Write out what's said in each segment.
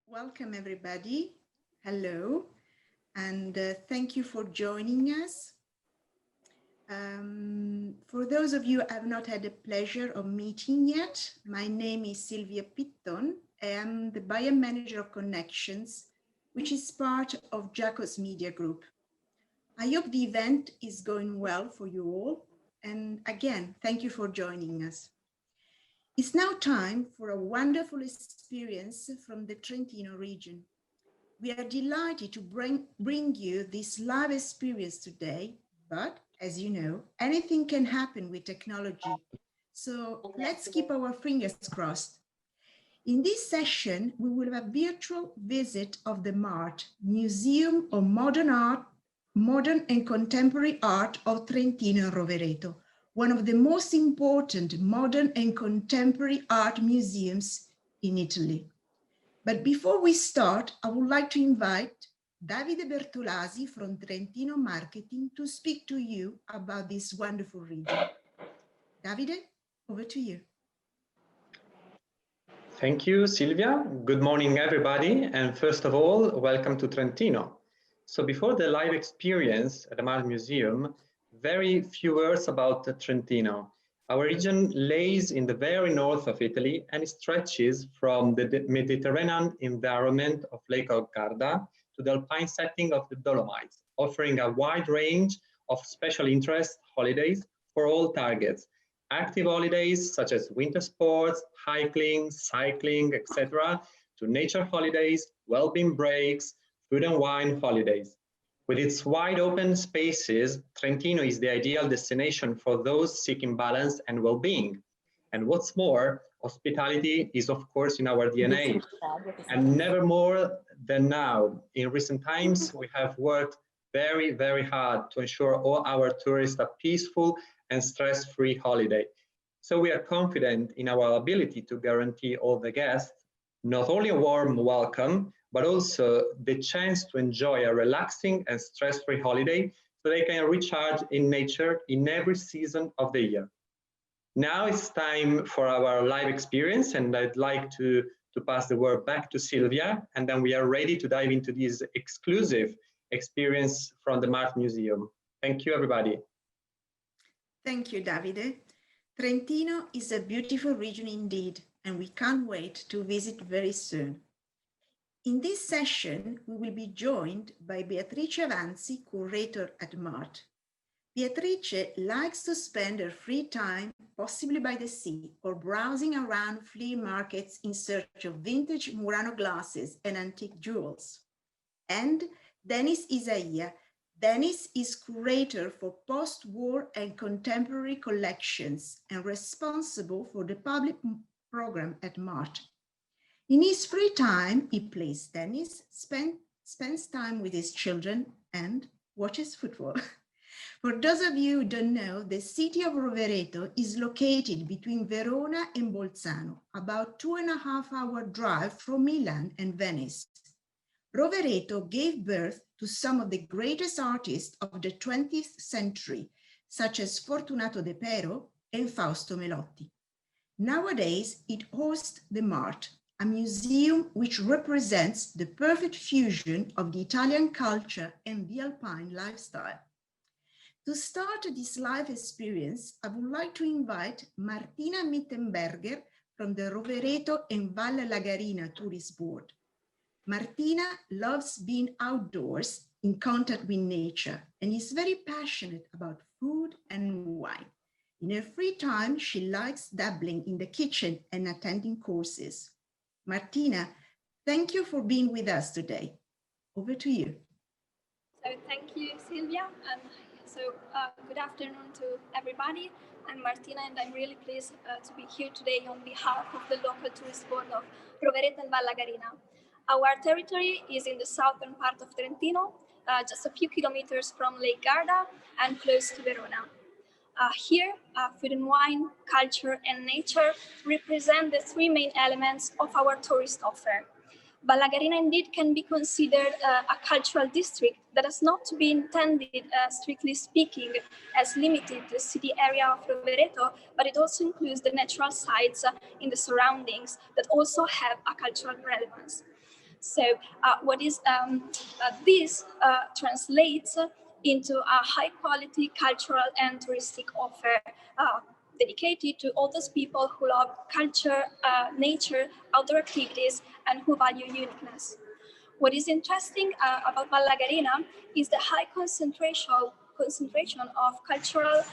Welcome everybody. Hello, and thank you for joining us. For those of you who have not had the pleasure of meeting yet, my name is Silvia Pitton. I am the buyer manager of Connections, which is part of Jacob's Media Group. I hope the event is going well for you all. And again, thank you for joining us. It's now time for a wonderful experience from the Trentino region. We are delighted to bring you this live experience today, but as you know, anything can happen with technology. So let's keep our fingers crossed. In this session, we will have a virtual visit of the MART, Museum of Modern and Contemporary Art of Trentino and Rovereto, one of the most important modern and contemporary art museums in Italy. But before we start, I would like to invite Davide Bertolasi from Trentino Marketing to speak to you about this wonderful region. Davide, over to you. Thank you, Silvia. Good morning, everybody. And first of all, welcome to Trentino. So before the live experience at the MART Museum, very few words about Trentino. Our region lays in the very north of Italy and it stretches from the Mediterranean environment of Lake of Garda to the alpine setting of the Dolomites, offering a wide range of special interest holidays for all targets. Active holidays such as winter sports, hiking, cycling, etc., to nature holidays, well-being breaks, food and wine holidays. With its wide open spaces, Trentino is the ideal destination for those seeking balance and well-being. And what's more, hospitality is of course in our DNA, and never more than now. In recent times, we have worked very, very hard to ensure all our tourists a peaceful and stress-free holiday. So we are confident in our ability to guarantee all the guests not only a warm welcome, but also the chance to enjoy a relaxing and stress-free holiday so they can recharge in nature in every season of the year. Now it's time for our live experience, and I'd like to pass the word back to Silvia, and then we are ready to dive into this exclusive experience from the MART Museum. Thank you, everybody. Thank you, Davide. Trentino is a beautiful region indeed, and we can't wait to visit very soon. In this session, we will be joined by Beatrice Avanzi, curator at MART. Beatrice likes to spend her free time, possibly by the sea, or browsing around flea markets in search of vintage Murano glasses and antique jewels. And Denis Isaia. Denis is curator for post-war and contemporary collections and responsible for the public program at MART. In his free time, he plays tennis, spends time with his children, and watches football. For those of you who don't know, the city of Rovereto is located between Verona and Bolzano, about 2.5-hour drive from Milan and Venice. Rovereto gave birth to some of the greatest artists of the 20th century, such as Fortunato De Pero and Fausto Melotti. Nowadays, it hosts the MART, a museum which represents the perfect fusion of the Italian culture and the Alpine lifestyle. To start this live experience, I would like to invite Martina Mittempergher from the Rovereto and Valle Lagarina Tourist Board. Martina loves being outdoors in contact with nature and is very passionate about food and wine. In her free time, she likes dabbling in the kitchen and attending courses. Martina, thank you for being with us today. Over to you. So thank you, Silvia. Good afternoon to everybody. I'm Martina, and I'm really pleased to be here today on behalf of the local tourist board of Rovereto and Valle Lagarina. Our territory is in the southern part of Trentino, just a few kilometers from Lake Garda and close to Verona. Here, food and wine, culture and nature represent the three main elements of our tourist offer. Valle Lagarina indeed can be considered a cultural district that has not to be intended, strictly speaking, as limited to the city area of Rovereto, but it also includes the natural sites in the surroundings that also have a cultural relevance. So this translates into a high quality cultural and touristic offer dedicated to all those people who love culture, nature, outdoor activities, and who value uniqueness. What is interesting about Vallagarena is the high concentration of cultural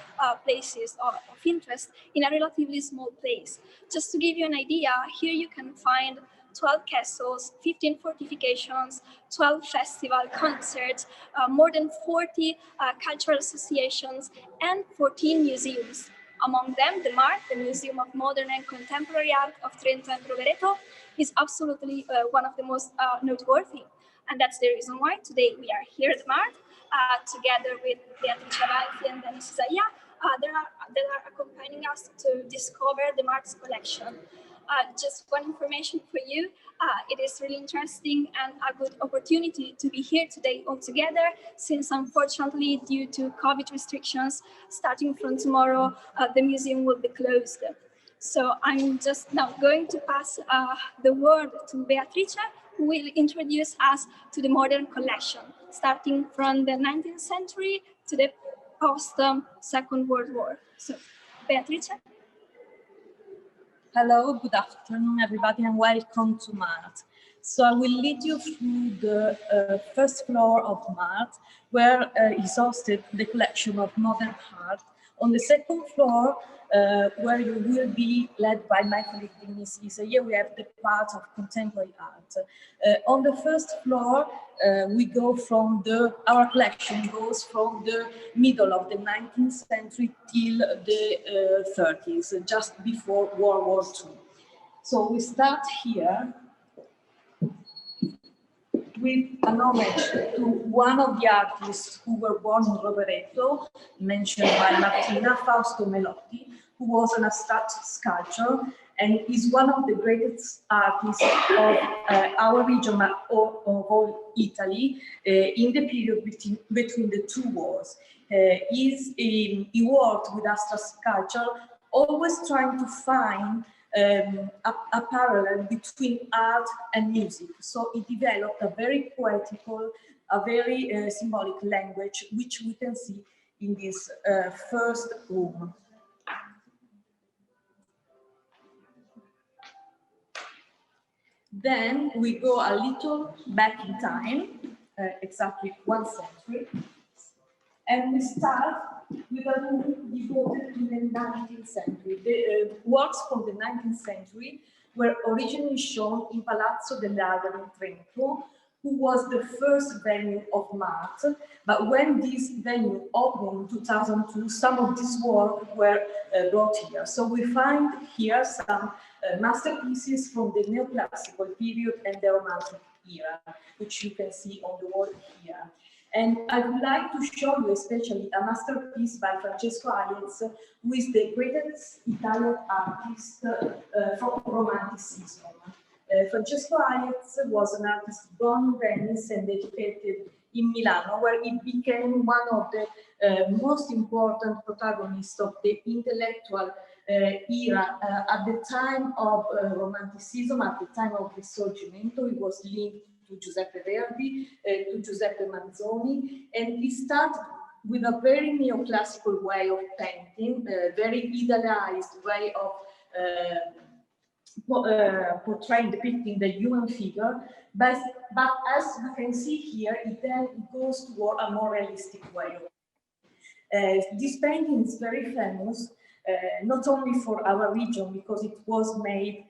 places of interest in a relatively small place. Just to give you an idea, here you can find 12 castles, 15 fortifications, 12 festival concerts, more than 40 cultural associations, and 14 museums. Among them, the MART, the Museum of Modern and Contemporary Art of Trento and Rovereto, is absolutely one of the most noteworthy. And that's the reason why today we are here at the MART, together with Beatrice Avanzi and Denis Isaia, that are accompanying us to discover the MART's collection. Just one information for you, it is really interesting and a good opportunity to be here today all together, since unfortunately due to COVID restrictions, starting from tomorrow, the museum will be closed. So I'm just now going to pass the word to Beatrice, who will introduce us to the modern collection, starting from the 19th century to the post-Second World War. So, Beatrice. Hello, good afternoon, everybody, and welcome to MART. So I will lead you through the first floor of MART, where is hosted the collection of modern art. On the second floor, where you will be led by my colleague Denis, here we have the part of contemporary art. On the first floor, we go from our collection goes from the middle of the 19th century till the 30s, just before World War II. So we start here with an homage to one of the artists who were born in Rovereto, mentioned by Martina, Fausto Melotti, who was an abstract sculptor and is one of the greatest artists of our region, of all Italy, in the period between the two wars. He worked with abstract sculpture, always trying to find a parallel between art and music. So he developed a very poetical, a very symbolic language, which we can see in this first room. Then we go a little back in time, exactly 1 century, and we start with a room devoted to the 19th century. The works from the 19th century were originally shown in Palazzo dell'Argano in Trento, who was the first venue of MART. But when this venue opened in 2002, some of these works were brought here. So we find here some masterpieces from the neoclassical period and the Romantic era, which you can see on the wall here. And I would like to show you especially a masterpiece by Francesco Hayez, who is the greatest Italian artist from Romanticism. Francesco Hayez was an artist born in Venice and educated in Milano, where he became one of the most important protagonists of the intellectual era. At the time of Romanticism, at the time of Risorgimento, he was linked to Giuseppe Verdi, to Giuseppe Manzoni, and he started with a very neoclassical way of painting, a very idealized way of portraying, depicting the human figure, but as you can see here, it then goes toward a more realistic way. This painting is very famous, not only for our region, because it was made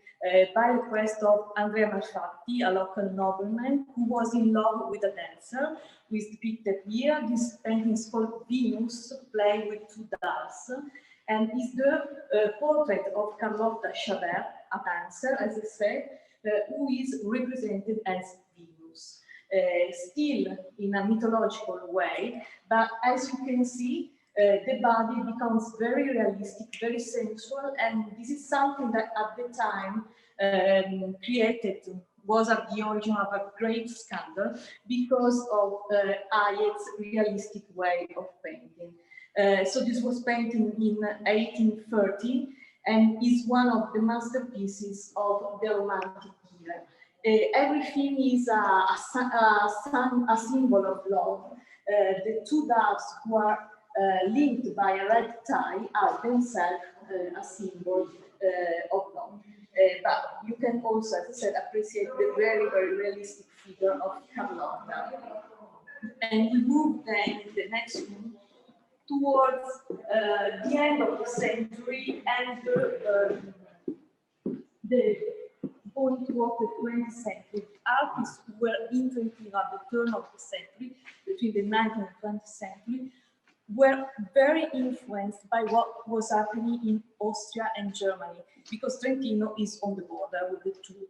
by request of Andrea Malfatti, a local nobleman who was in love with a dancer, who is depicted here. This painting is called Venus, playing with two dolls, and is the portrait of Carlotta Chabert, a dancer, as I said, who is represented as Venus, still in a mythological way, but as you can see, the body becomes very realistic, very sensual, and this is something that at the time was at the origin of a great scandal because of Hayez's realistic way of painting. So this was painted in 1830 and is one of the masterpieces of the Romantic era. everything is a symbol of love. The two doves who are linked by a red tie are themselves a symbol of love. But you can also, as I said, appreciate the very, very realistic figure of Carlotta. And we move then in the next room towards the end of the century and the going towards the 20th century. Artists who were in Trentino at the turn of the century, between the 19th and 20th century, were very influenced by what was happening in Austria and Germany, because Trentino is on the border with the two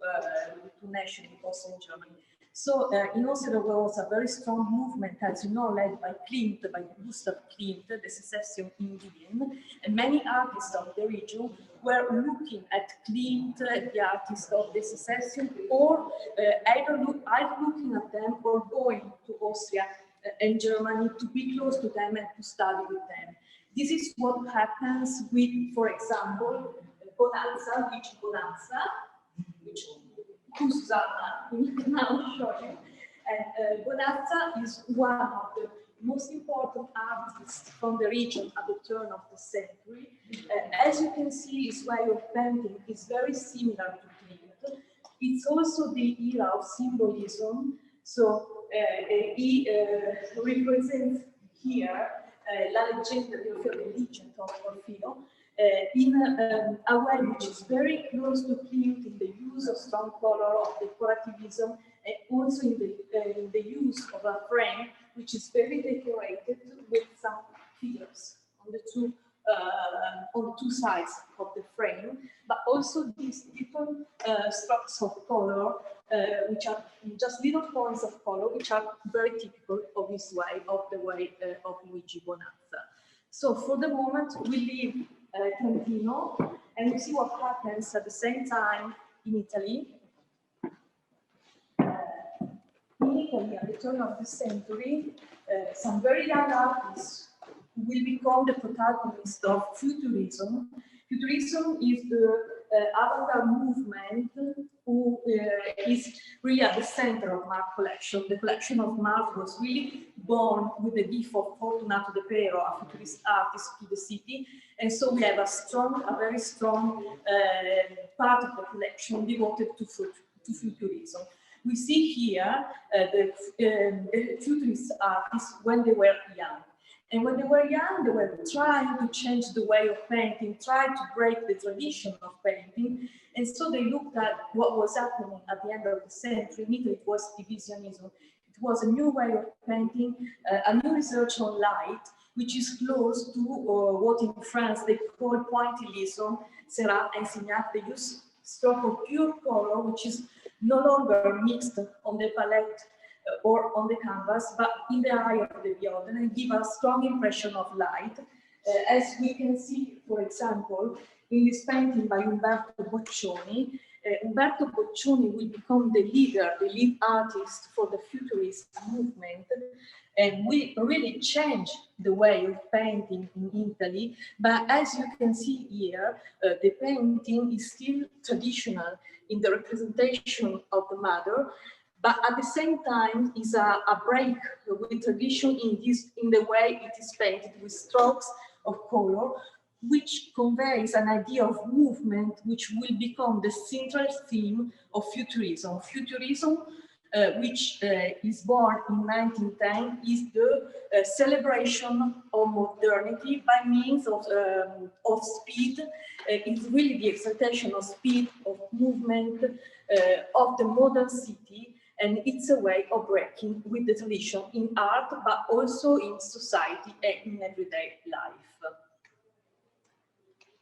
nations, Austria and Germany. So in Austria there was a very strong movement, as you know, led by Klimt, by Gustav Klimt, the secession Indian, and many artists of the region were looking at Klimt, the artist of the secession, or either looking at them or going to Austria and Germany to be close to them and to study with them. This is what happens with, for example, Bonanza, which Susanna will now show you. And Bonanza is one of the most important artists from the region at the turn of the century. As you can see, his way of painting is very similar to Klimt. It's also the era of symbolism. So he represents here La leggenda di Orfeo, the legend of Orfeo, in a way which is very close to Klimt in the use of strong color, of decorativism, and also in the use of a frame which is very decorated with some figures on the two sides of the frame, but also these different strokes of color, which are just little points of color, which are very typical of his way, of the way of Luigi Bonanza. So for the moment, we leave Trentino and we see what happens at the same time in Italy. In Italy, at the turn of the century, some very young artists will become the protagonists of Futurism. Futurism is the avant-garde movement who is really at the center of MART collection. The collection of MART was really born with the gift of Fortunato De Pero, a futurist artist, to the city. And so we have a very strong part of the collection devoted to Futurism. We see here the futurist artists when they were young. And when they were young, they were trying to change the way of painting, trying to break the tradition of painting. And so they looked at what was happening at the end of the century. In Italy, it was divisionism. It was a new way of painting, a new research on light, which is close to what in France they call pointillism, Seurat and Signac. They use stroke of pure color, which is no longer mixed on the palette or on the canvas, but in the eye of the beholder, and give a strong impression of light. As we can see, for example, in this painting by Umberto Boccioni, Umberto Boccioni will become the lead artist for the Futurist movement, and we really change the way of painting in Italy. But as you can see here, the painting is still traditional in the representation of the mother, but at the same time is a break with tradition in the way it is painted with strokes of color, which conveys an idea of movement which will become the central theme of Futurism. Futurism, which is born in 1910, is the celebration of modernity by means of speed. It's really the exaltation of speed, of movement, of the modern city. And it's a way of breaking with the tradition in art, but also in society and in everyday life.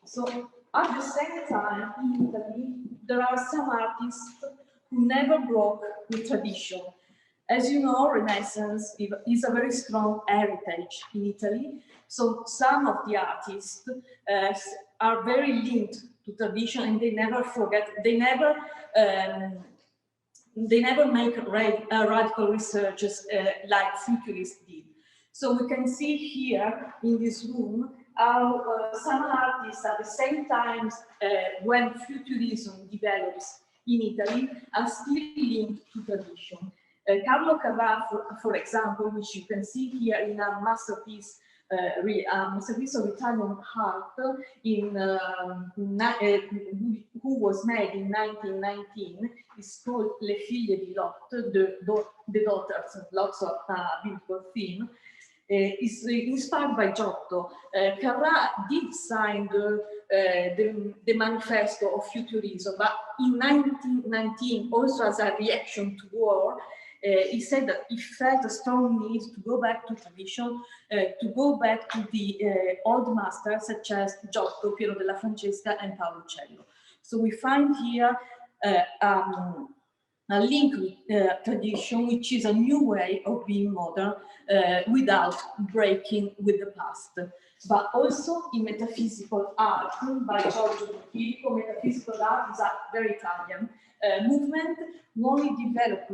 So at the same time, in Italy, there are some artists who never broke with tradition. As you know, Renaissance is a very strong heritage in Italy. So some of the artists are very linked to tradition, and they never forget, they never make radical researches like Futurists did. So we can see here in this room how some artists at the same time when Futurism develops in Italy are still linked to tradition. Carlo Carrà, for example, which you can see here in a masterpiece, masterpiece of Italian art who was made in 1919, is called Le figlie di Lot, the daughters of Lot's beautiful theme. Is inspired by Giotto. Carrà did sign the manifesto of Futurism, but in 1919, also as a reaction to war, he said that he felt a strong need to go back to tradition, to go back to the old masters such as Giotto, Piero della Francesca, and Paolo Cello. So we find here a link with tradition, which is a new way of being modern without breaking with the past. But also in metaphysical art by Giorgio De Chirico, metaphysical art is a very Italian movement, only developed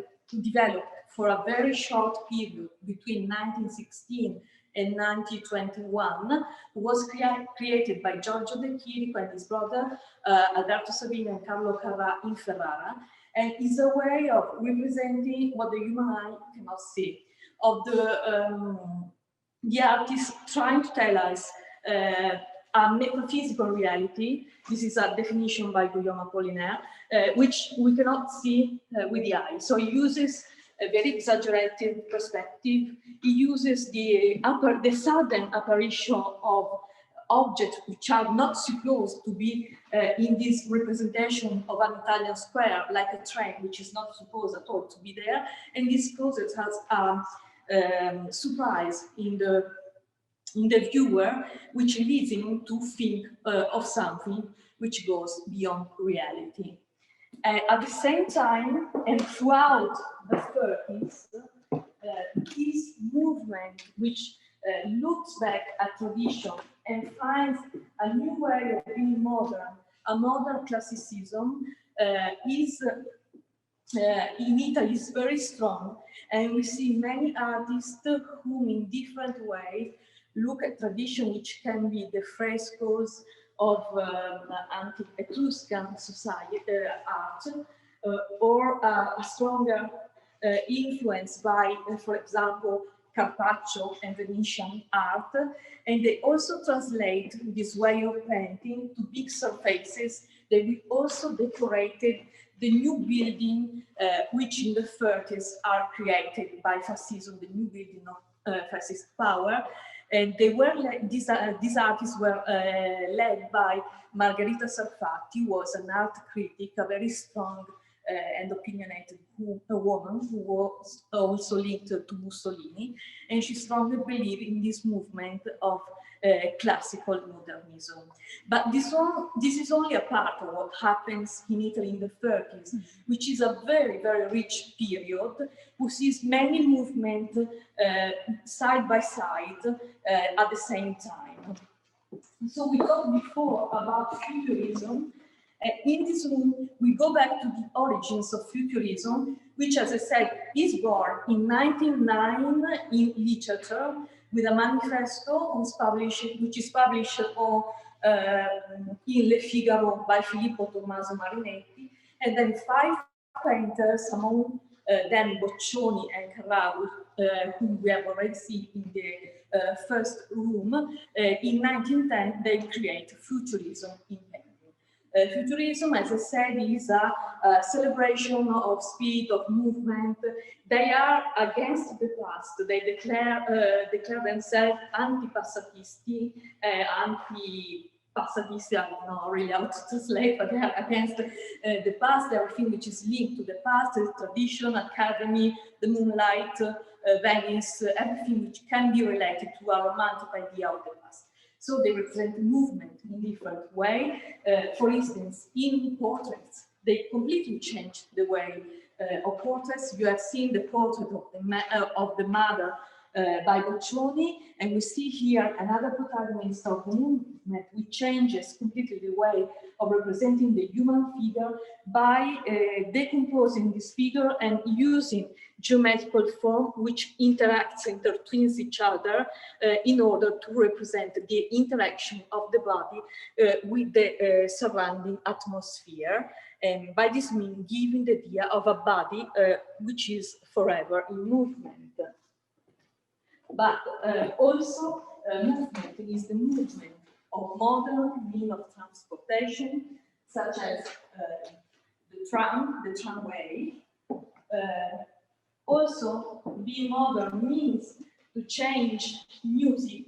for a very short period between 1916 and 1921, was created by Giorgio De Chirico and his brother Alberto Savini and Carlo Carrà in Ferrara, and is a way of representing what the human eye cannot see, of the artist trying to tell us a metaphysical reality. This is a definition by Guillaume Apollinaire, which we cannot see with the eye. So he uses a very exaggerated perspective. He uses the sudden apparition of objects which are not supposed to be in this representation of an Italian square, like a train, which is not supposed at all to be there. And this process has a surprise in the viewer, which leads him to think of something which goes beyond reality. At the same time, and throughout the 30s, this movement, which looks back at tradition and finds a new way of being modern, a modern classicism, is in Italy is very strong, and we see many artists who in different ways look at tradition, which can be the frescoes of antique Etruscan society art, or a stronger influence by, for example, Carpaccio and Venetian art, and they also translate this way of painting to big surfaces. They will also decorated the new building, which in the 30s are created by fascism, the new building of fascist power. And they were these artists were led by Margherita Sarfatti, who was an art critic, a very strong and opinionated woman who was also linked to Mussolini, and she strongly believed in this movement of classical modernism. But this is only a part of what happens in Italy in the 30s, which is a very, very rich period, who sees many movements side by side at the same time. So we talked before about futurism. In this room, we go back to the origins of futurism, which, as I said, is born in 1909 in literature with a manifesto which is published in Le Figaro by Filippo Tommaso Marinetti, and then 5 painters, among them Boccioni and Carrà, whom we have already seen in the first room. In 1910, they create futurism in painting. Futurism, as I said, is a celebration of speed, of movement. They are against the past. They declare themselves anti-passatisti, anti-passatisti, I don't know really how to translate, but they are against the past, everything which is linked to the past, the tradition, academy, the moonlight, Venice, everything which can be related to a romantic idea of the past. So they represent movement in different way. For instance, in portraits, they completely changed the way of portraits. You have seen the portrait of the mother by Boccioni, and we see here another protagonist of the movement which changes completely the way of representing the human figure by decomposing this figure and using geometrical form which intertwines each other in order to represent the interaction of the body with the surrounding atmosphere, and by this means giving the idea of a body which is forever in movement. But also movement is the movement of modern means of transportation, such as the tram, the tramway. Also, being modern means to change music.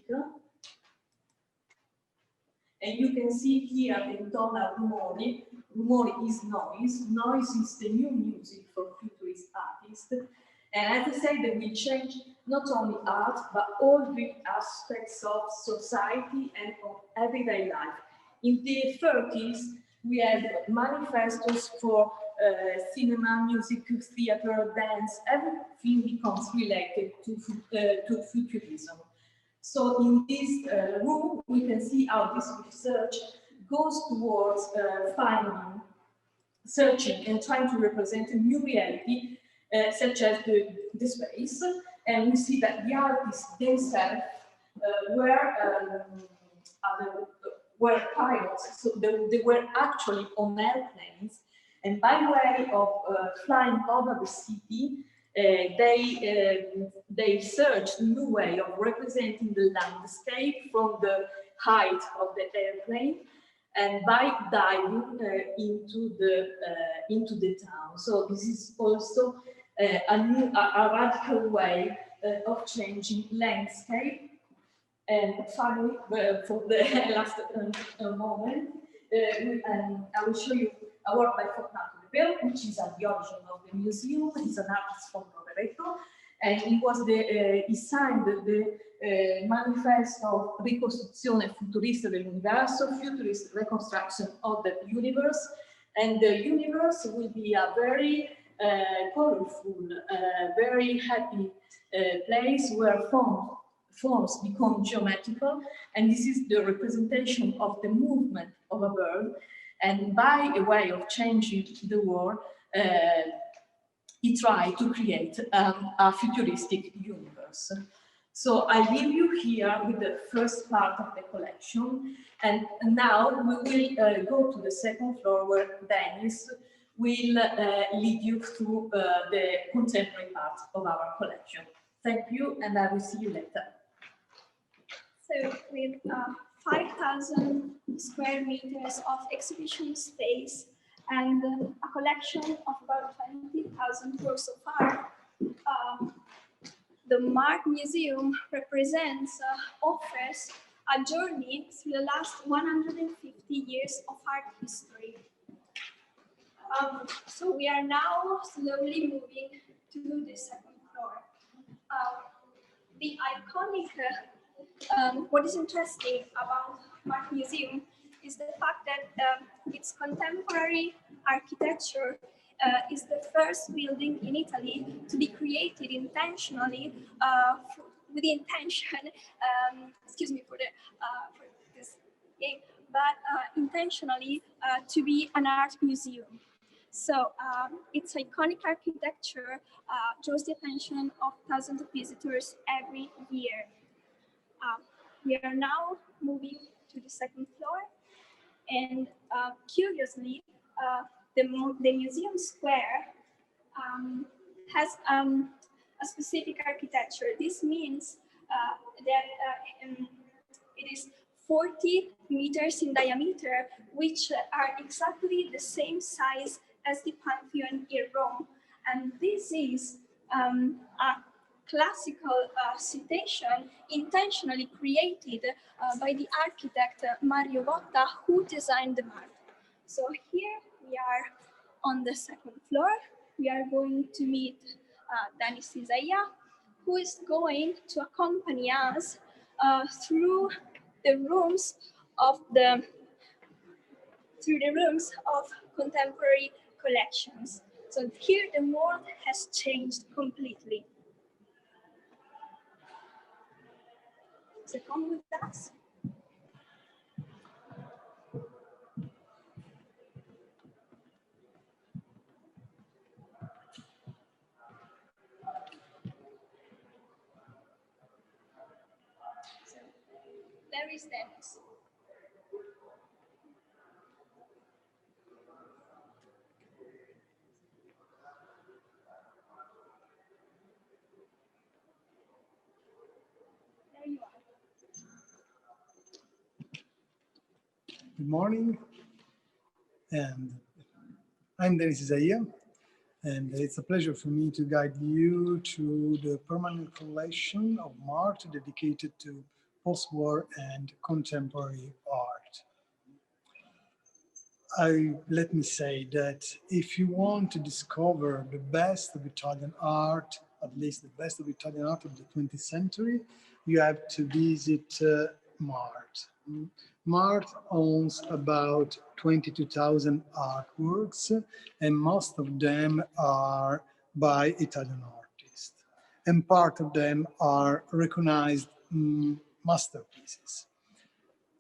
And you can see here the tonal rumori. Rumori is noise. Noise is the new music for futurist artists. And as I said, that we change not only art, but all the aspects of society and of everyday life. In the 30s, we had manifestos for cinema, music, theater, dance, everything becomes related to futurism. So in this room, we can see how this research goes towards finding, searching and trying to represent a new reality, such as the space. And we see that the artists themselves were pilots, so they were actually on airplanes, and by way of flying over the city, they searched a new way of representing the landscape from the height of the airplane, and by diving into the town. So this is also a radical way of changing landscape. And finally, for the last moment, I will show you a work by Bertolasi, which is at the origin of the museum. He's an artist from Rovereto, and he signed the Manifesto Ricostruzione Futurista dell'Universo, Futurist Reconstruction of the Universe. And the universe will be a very colorful, very happy place where forms become geometrical, and this is the representation of the movement of a bird. And by a way of changing the world, he tried to create a futuristic universe. So I leave you here with the first part of the collection, and now we will go to the second floor where Denis will lead you through the contemporary part of our collection. Thank you, and I will see you later. So with 5,000 square meters of exhibition space and a collection of about 20,000 works of art, the MART Museum offers a journey through the last 150 years of art history. So we are now slowly moving to the second floor. The iconic, what is interesting about MART Museum is the fact that its contemporary architecture is the first building in Italy to be created intentionally with the intention, excuse me for this game, but intentionally to be an art museum. So its iconic architecture draws the attention of thousands of visitors every year. We are now moving to the second floor, and curiously, the museum square has a specific architecture. This means that it is 40 meters in diameter, which are exactly the same size as the Pantheon in Rome. And this is a classical citation intentionally created by the architect Mario Botta, who designed the MART. So here we are on the second floor. We are going to meet Denis Isaia, who is going to accompany us through the rooms of contemporary collections. So here the world has changed completely. come with us. So, there is Denis. There you are. Good morning, and I'm Denis Isaia, and it's a pleasure for me to guide you through the permanent collection of MART dedicated to post-war and contemporary art. Let me say that if you want to discover the best of Italian art, at least the best of Italian art of the 20th century, you have to visit MART. MART owns about 22,000 artworks, and most of them are by Italian artists. And part of them are recognized masterpieces.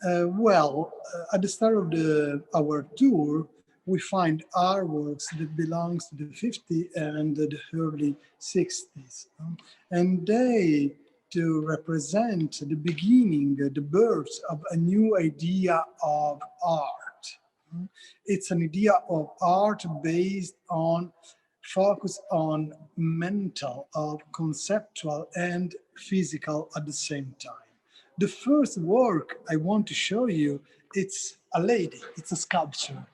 At the start of our tour, we find artworks that belongs to the 50s and the early 60s. And they to represent the beginning, the birth of a new idea of art. It's an idea of art based on focus on mental, of conceptual and physical at the same time. The first work I want to show you, it's a lady, it's a sculpture.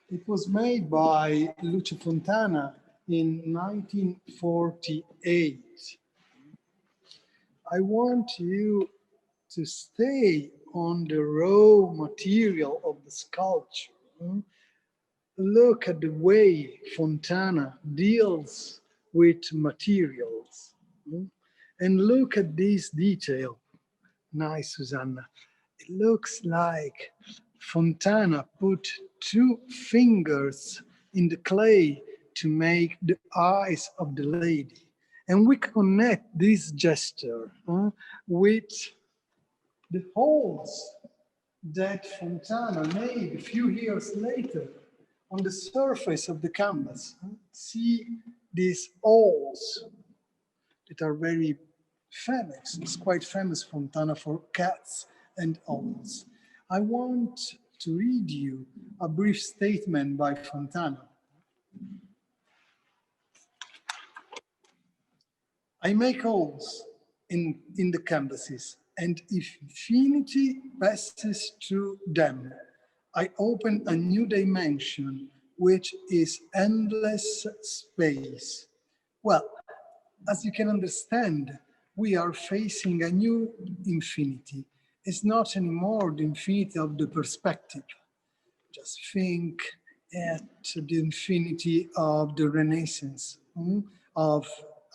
It was made by Lucio Fontana in 1948. I want you to stay on the raw material of the sculpture. Look at the way Fontana deals with materials. And look at this detail. Nice, Susanna. It looks like Fontana put 2 fingers in the clay to make the eyes of the lady. And we connect this gesture with the holes that Fontana made a few years later on the surface of the canvas. See these holes that are very famous. It's quite famous, Fontana, for cats and owls. I want to read you a brief statement by Fontana. I make holes in the canvases, and if infinity passes through them, I open a new dimension, which is endless space. Well, as you can understand, we are facing a new infinity. It's not anymore the infinity of the perspective. Just think at the infinity of the Renaissance, of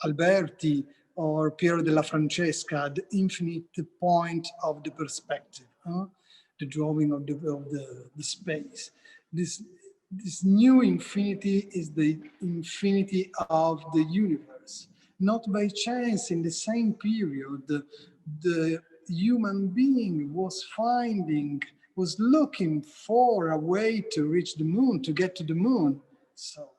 Alberti or Piero della Francesca, the infinite point of the perspective, the drawing of the space. This new infinity is the infinity of the universe. Not by chance, in the same period, the human being was looking for a way to reach the moon, to get to the moon. So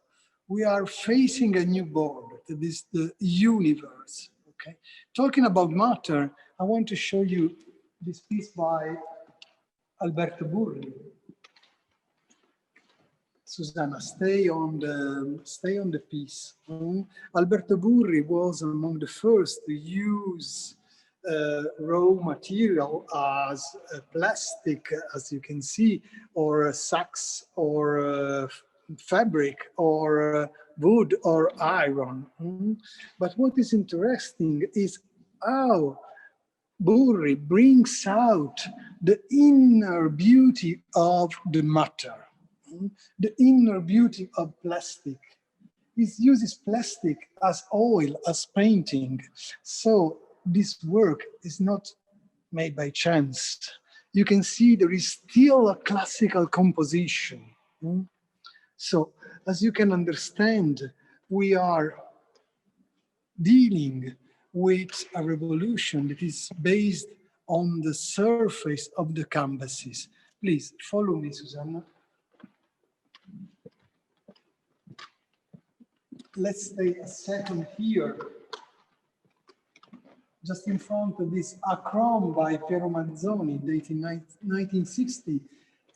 we are facing a new border, that is the universe. Okay. Talking about matter, I want to show you this piece by Alberto Burri. Susanna, stay on the piece. Alberto Burri was among the first to use raw material as plastic, as you can see, or sacks, or fabric, or wood, or iron. But what is interesting is how Burri brings out the inner beauty of the matter. The inner beauty of plastic. He uses plastic as oil, as painting. So this work is not made by chance. You can see there is still a classical composition. So as you can understand, we are dealing with a revolution that is based on the surface of the canvases. Please follow me, Susanna. Let's stay a second here, just in front of this acrom by Piero Manzoni, dated 1960.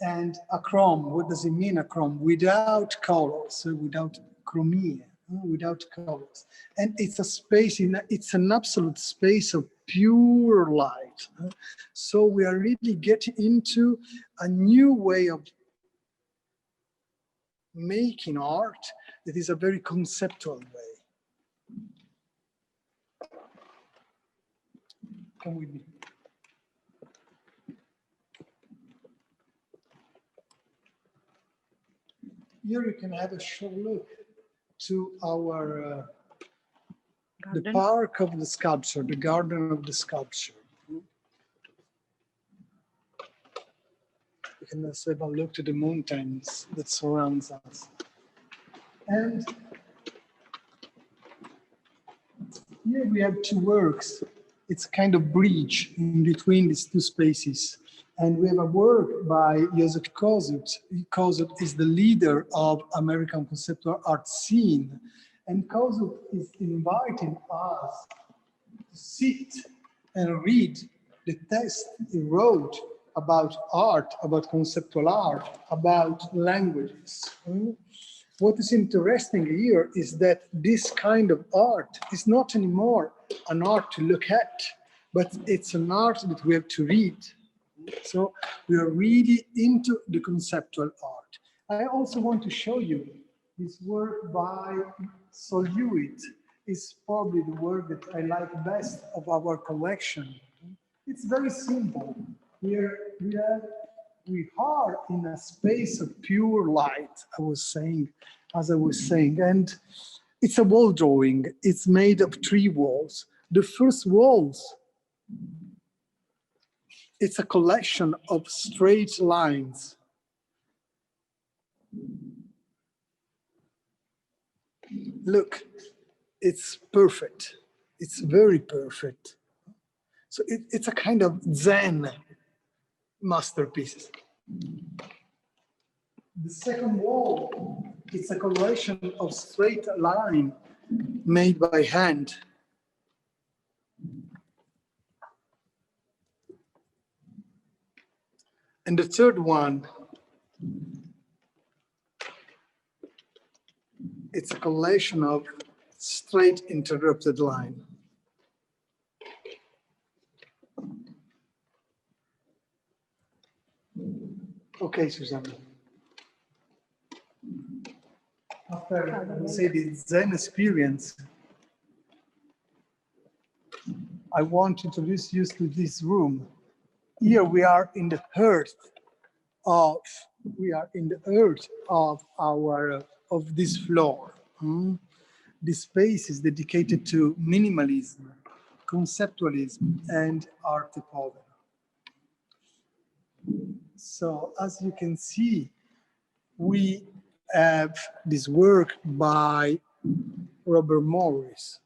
And acrom, what does it mean, acrom? Without colors, without chromia, without colors. And it's a space, it's an absolute space of pure light. So we are really getting into a new way of making art that is a very conceptual way. Come with me. Here you can have a short look to our the park of the sculpture, the garden of the sculpture. You can also have a look to the mountains that surrounds us. And here we have two works. It's a kind of bridge in between these two spaces. And we have a work by Joseph Kosuth. Kosuth is the leader of American conceptual art scene. And Kosuth is inviting us to sit and read the text he wrote about art, about conceptual art, about languages. What is interesting here is that this kind of art is not anymore an art to look at, but it's an art that we have to read. So we are really into the conceptual art. I also want to show you this work by Solhuit. It's probably the work that I like best of our collection. It's very simple. We are in a space of pure light, as I was saying, and it's a wall drawing. It's made of 3 walls. The first walls, it's a collection of straight lines. Look, it's perfect. It's very perfect. So it's a kind of Zen masterpiece. The second wall, it's a collection of straight line made by hand. And the third one, it's a collection of straight interrupted line. Okay, Susanna. After, I would say, the Zen experience, I want to introduce you to this room. Here we are in the heart of of this floor. This space is dedicated to minimalism, conceptualism, and arte povera. So as you can see, we have this work by Robert Morris.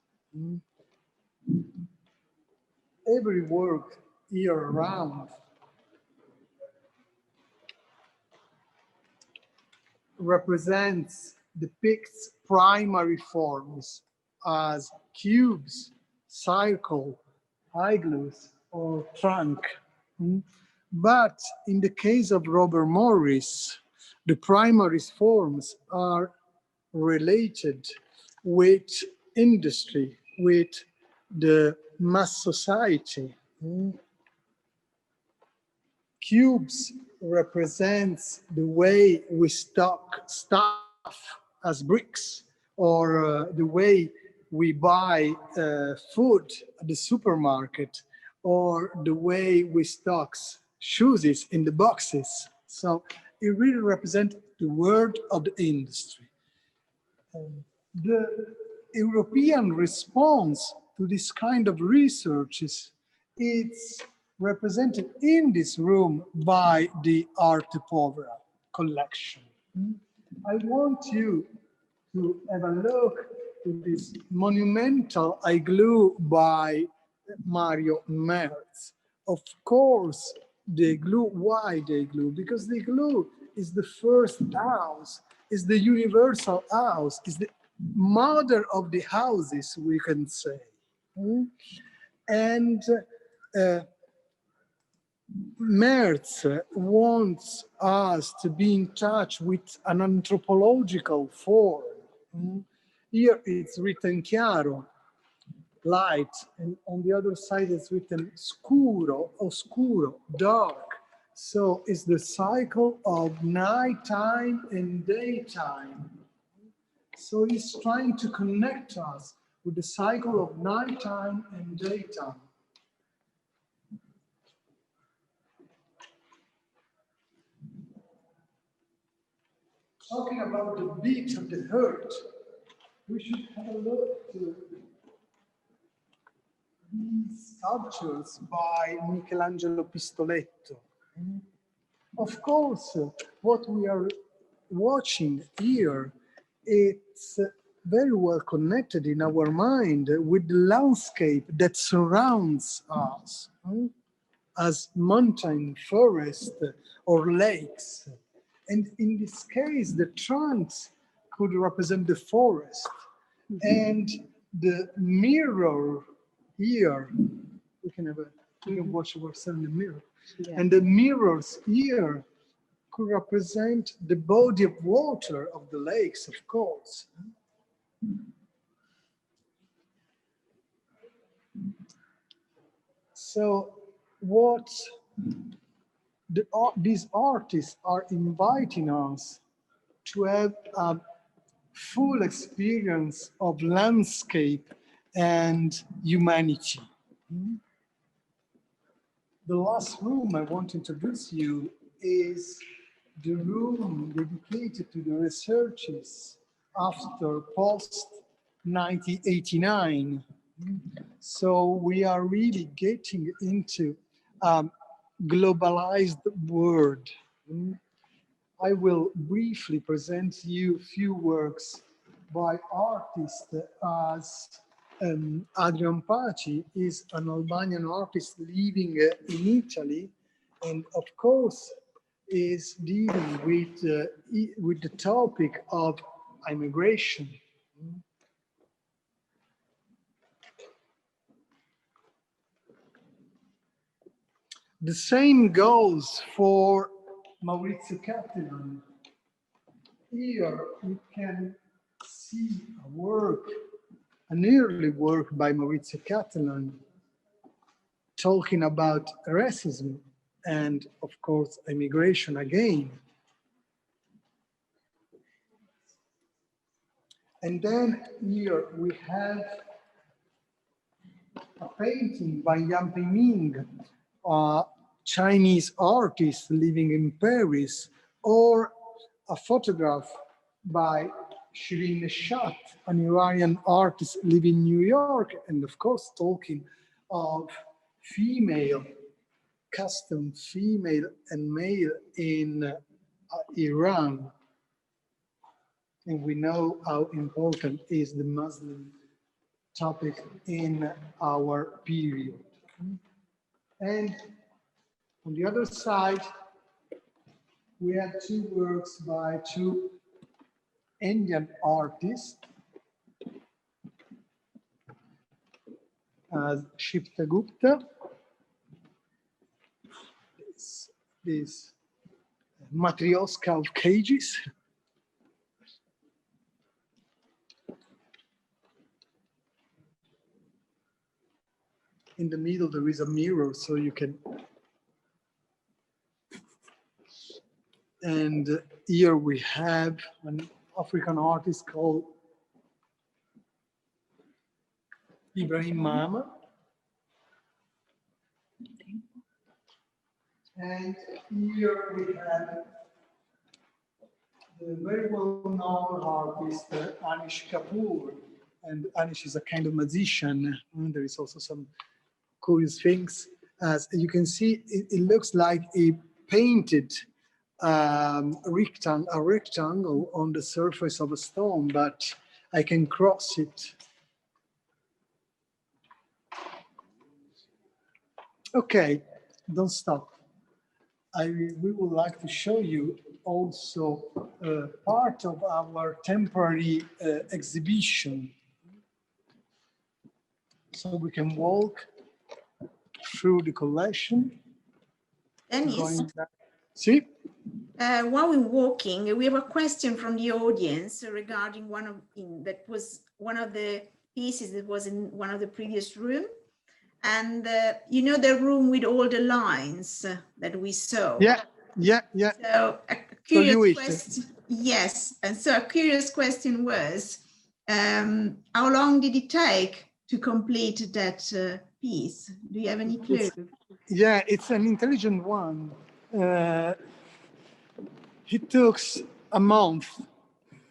Every work here around depicts primary forms as cubes, circle, iglus, or trunk. But in the case of Robert Morris, the primary forms are related with industry, with the mass society. Cubes represents the way we stock stuff as bricks, or the way we buy food at the supermarket, or the way we stock shoes in the boxes. So it really represents the world of the industry. The European response to this kind of researches, it's represented in this room by the Arte Povera collection. I want you to have a look to this monumental igloo by Mario Merz. Of course, the igloo, why the igloo? Because the igloo is the first house, is the universal house, is the mother of the houses, we can say. And Merz wants us to be in touch with an anthropological form. Here it's written chiaro, light, and on the other side it's written scuro, oscuro, dark. So it's the cycle of nighttime and daytime. So he's trying to connect us with the cycle of nighttime and daytime. Talking about the beat of the heart, we should have a look to these sculptures by Michelangelo Pistoletto. Of course, what we are watching here, it's very well connected in our mind with the landscape that surrounds us, as mountain, forest, or lakes. And in this case, the trunks could represent the forest. And the mirror here, we can watch ourselves in the mirror. Yeah. And the mirrors here could represent the body of water of the lakes, of course. So what these artists are inviting us to have a full experience of landscape and humanity. The last room I want to introduce you is the room dedicated to the researches after post-1989. So we are really getting into globalized world. I will briefly present you a few works by artists as Adrian Paci is an Albanian artist living in Italy, and of course is dealing with the topic of immigration. The same goes for Maurizio Cattelan. Here we can see a work, an early work by Maurizio Cattelan, talking about racism and, of course, immigration again. And then here we have a painting by Yang Piming, a Chinese artist living in Paris, or a photograph by Shirin Neshat, an Iranian artist living in New York, and of course talking of female, custom female and male in Iran. And we know how important is the Muslim topic in our period. And on the other side, we have two works by two Indian artists, Shipta Gupta, this Matryoshka of cages, in the middle there is a mirror so you can, and here we have an African artist called Ibrahim Mama. And here we have the very well-known artist Anish Kapoor. And Anish is a kind of magician. And there is also some curious things. As you can see, it looks like a painted a rectangle on the surface of a stone, but I can cross it. Okay, don't stop. We would like to show you also part of our temporary exhibition. So we can walk through the collection. Denis, See? while we're walking, we have a question from the audience regarding that was one of the pieces that was in one of the previous room. And you know, the room with all the lines that we saw. Yeah. So a curious question. Yes, and so a curious question was, how long did it take to complete that piece? Do you have any clue? Yeah, it's an intelligent one. It took a month.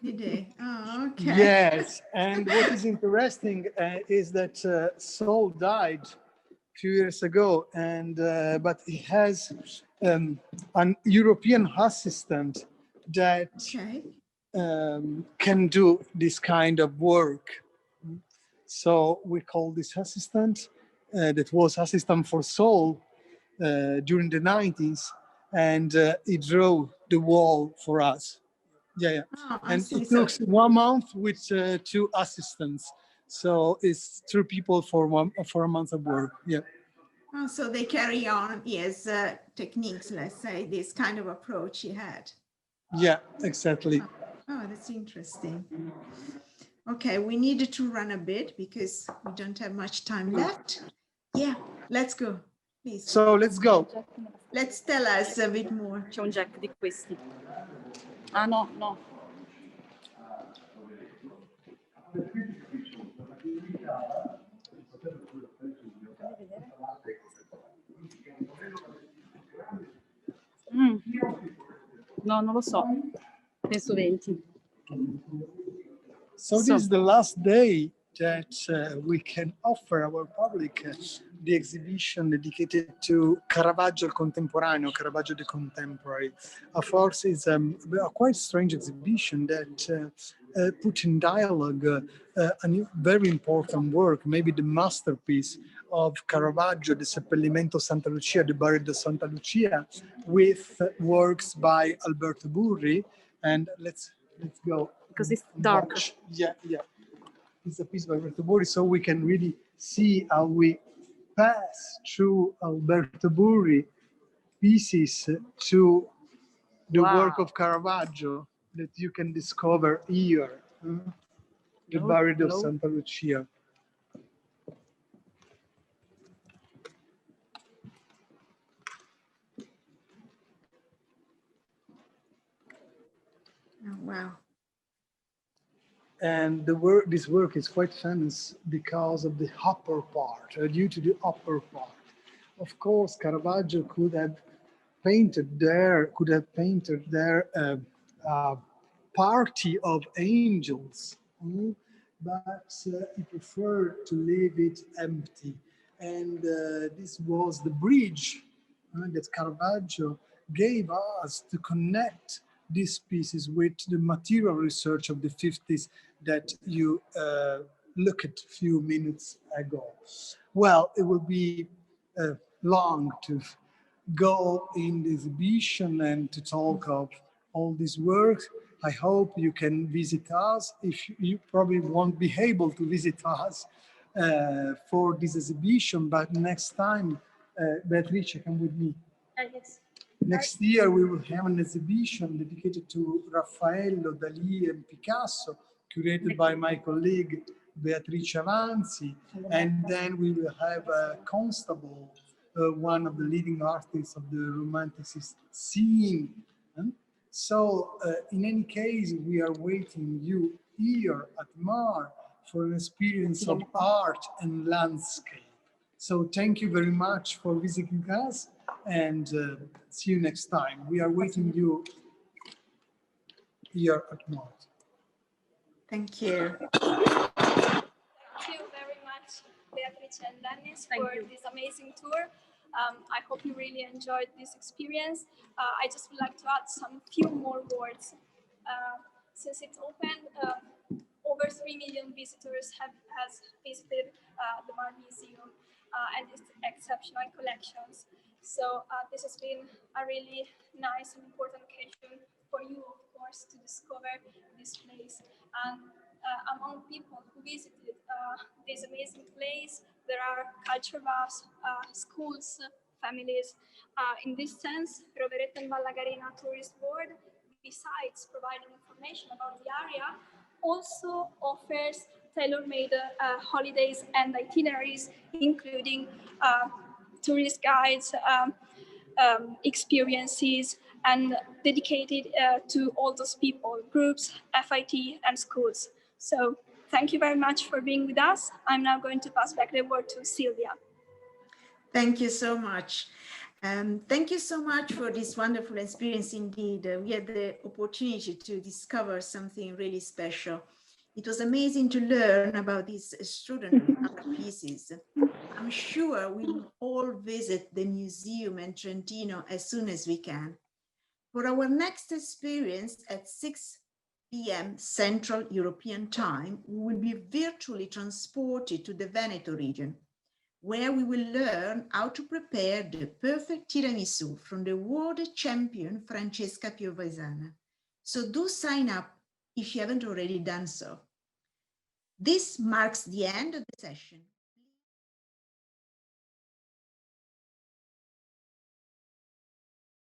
Did they? Oh, okay. Yes, and what is interesting is that Saul died a few years ago, and but he has an European assistant that can do this kind of work. So we call this assistant that was assistant for Saul during the 90s, and he drew the wall for us. Yeah. Oh, and it took 1 month with 2 assistants. So it's 2 people for a month of work. Yeah. Oh, so they carry on, yes, techniques, let's say, this kind of approach he had. Yeah, exactly. Oh, that's interesting. Okay, we needed to run a bit because we don't have much time left. Yeah, let's go, please. So let's go. Let's tell us a bit more. C'è un jack di questi. Ah no, no. No, non lo so. Penso 20. So this is the last day that we can offer our public the exhibition dedicated to Caravaggio Contemporaneo, Caravaggio the Contemporary. Of course, it's a quite strange exhibition that put in dialogue a very important work, maybe the masterpiece of Caravaggio, the Seppellimento Santa Lucia, the Burial of Santa Lucia, with works by Alberto Burri. And let's go. Because it's dark. Yeah. It's a piece by Alberto Burri, so we can really see how we pass through Alberto Burri pieces to the work of Caravaggio that you can discover here, the Burial of Santa Lucia. Oh, wow. And this work is quite famous because of the upper part, due to the upper part. Of course, Caravaggio could have painted there party of angels, but he preferred to leave it empty. And this was the bridge that Caravaggio gave us to connect these pieces with the material research of the 50s that you looked at a few minutes ago. Well, it will be long to go in the exhibition and to talk of all this work. I hope you can visit us. If you probably won't be able to visit us for this exhibition, but next time, Beatrice, come with me. Yes. Next year, we will have an exhibition dedicated to Raffaello, Dalì, and Picasso, curated by my colleague Beatrice Avanzi. And then we will have Constable, one of the leading artists of the Romanticist scene. So in any case, we are waiting you here at MART for an experience of art and landscape. So thank you very much for visiting us, and see you next time. We are waiting you here at MART. Thank you. Thank you very much, Beatrice and Denis, for this amazing tour. I hope you really enjoyed this experience. I just would like to add some few more words. Since it's open over 3 million visitors has visited the MART Museum and its exceptional collections. So this has been a really nice and important occasion for you, of course, to discover this place. And among people who visited this amazing place, there are culture buffs, schools, families. In this sense, Rovereto and Vallagarena Tourist Board, besides providing information about the area, also offers tailor-made holidays and itineraries, including tourist guides, experiences, and dedicated to all those people, groups, FIT, and schools. So thank you very much for being with us. I'm now going to pass back the word to Silvia. Thank you so much. Thank you so much for this wonderful experience indeed. We had the opportunity to discover something really special. It was amazing to learn about these extraordinary art pieces. I'm sure we will all visit the museum in Trentino as soon as we can. For our next experience at 6 p.m. Central European Time, we will be virtually transported to the Veneto region, where we will learn how to prepare the perfect tiramisu from the world champion Francesca Piovesana. So do sign up if you haven't already done so. This marks the end of the session.